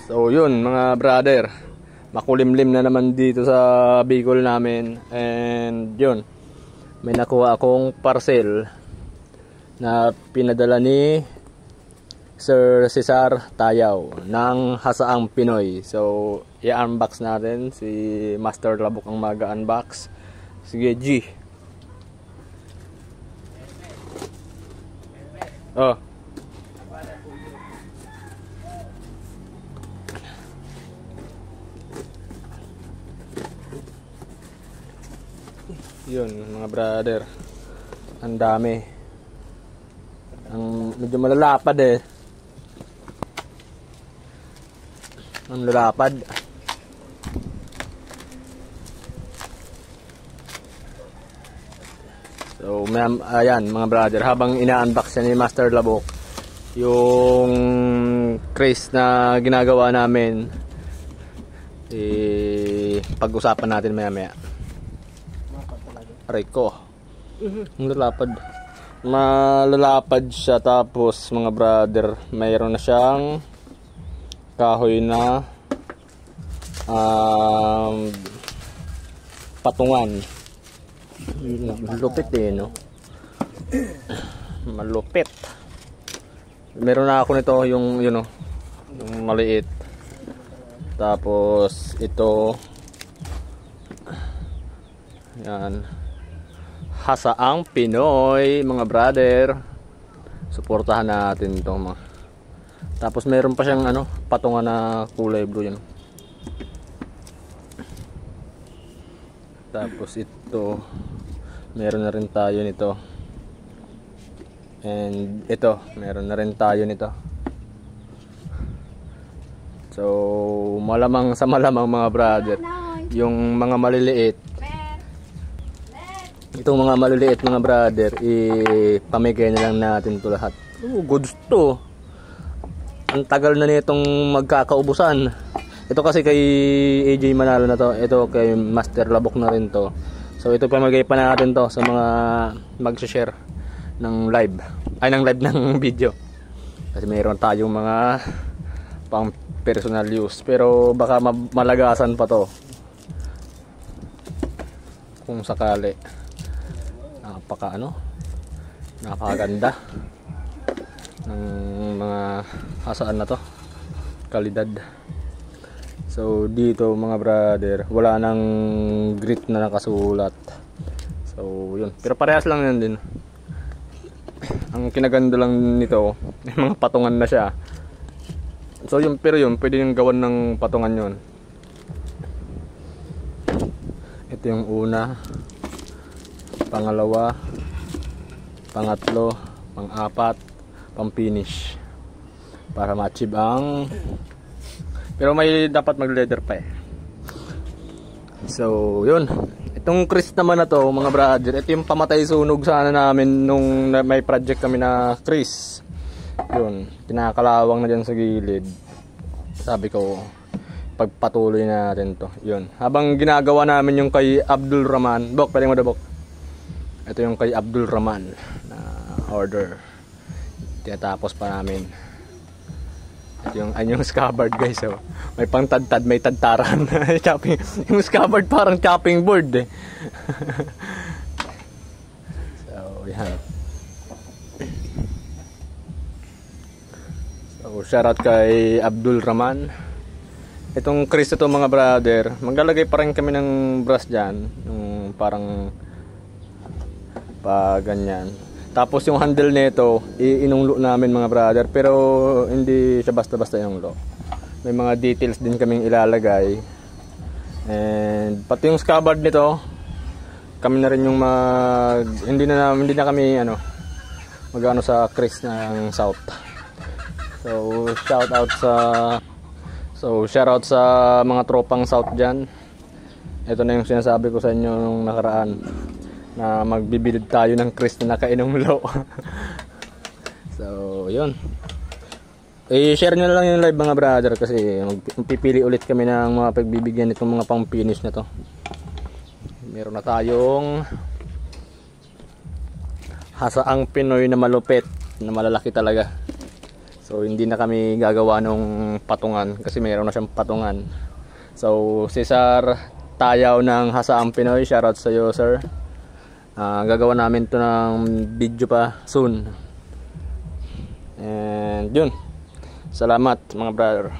So yun mga brother, makulimlim na naman dito sa Bicol namin. And yun, may nakuha akong parcel na pinadala ni Sir Cesar Tayaw ng Hasaang Pinoy. So i-unbox natin, si Master Labok ang mag-unbox. Sige G. Oh. Yun mga brother, ang dami, ang medyo malalapad eh, ang lalapad. So ayan mga brother, habang ina-unbox ni Master Labok yung craze na ginagawa namin, pag-usapan natin maya maya. Aray ko, malalapad, malalapad siya. Tapos mga brother, mayroon na siyang kahoy na patungan. Malupit eh, no? Malupit. Meron na ako nito, yung yun, no? Yung maliit. Tapos ito, yan, Hasaang Pinoy mga brother, suportahan natin ito mga. Tapos meron pa siyang ano, patungan na kulay blue yan. Tapos ito, meron na rin tayo nito. And ito, meron na rin tayo nito. So malamang sa malamang mga brother, yung mga maliliit, itong mga maliliit mga brother, ipamigay na lang natin to lahat. Goods to. Ang tagal na nitong magkakaubusan. Ito kasi kay AJ Manalo na to. Ito kay Master Labok na rin to. So ito pamigay pa natin to sa mga mag-share ng live. Ay, ng live ng video. Kasi mayroon tayong mga pang personal use. Pero baka malagasan pa to kung sakali. Napakaganda ng mga hasaan na to, kalidad. So dito mga brother, wala nang grit na nakasulat. So yun, pero parehas lang yan din. Ang kinaganda lang nito, may mga patungan na siya. So yun, pero yun, pwede yung gawan ng patungan yun. Ito yung una, pangalawa, pangatlo, pang-apat, pang-finish para ma-achieve ang, pero may dapat mag-leather pa eh. So yun, itong Chris naman na to mga brother, ito yung pamatay sunog sana namin nung may project kami na Chris. Yun, kinakalawang na dyan sa gilid. Sabi ko pagpatuloy natin to. Yun, habang ginagawa namin yung kay Abdul Rahman, Bok, pwede mo da Bok. Ito yung kay Abdul Rahman na order. Tinatapos pa namin. Ito yung scabbard guys. So, may pang tad-tad, may tadtaran. Chopping. Yung scabbard parang chopping board eh. So, yan. So, shoutout kay Abdul Rahman. Itong Chris ito mga brother, maglalagay pa rin kami ng brush dyan. Yung parang ganyan. Tapos yung handle nito inunglo namin mga brother, pero hindi siya basta-basta yung lo. May mga details din kaming ilalagay. And pati yung scabbard nito, kami na rin yung hindi na kami magano sa Chris ng South. So shout out sa mga tropang South diyan. Ito na yung sinasabi ko sa inyo nung nakaraan, na magbibilid tayo ng Chris na nakainom lo. So yun, i-share nyo na lang yung live mga brother, kasi magpipili ulit kami ng mga pagbibigyan itong mga pang finish na to. Meron na tayong Hasaang Pinoy na malupit, na malalaki talaga. So hindi na kami gagawa nung patungan kasi mayroon na siyang patungan. So Cesar Tayaw ng Hasaang Pinoy, shoutout sa iyo sir. Gagawa namin to ng video pa soon. And yun, salamat mga brother.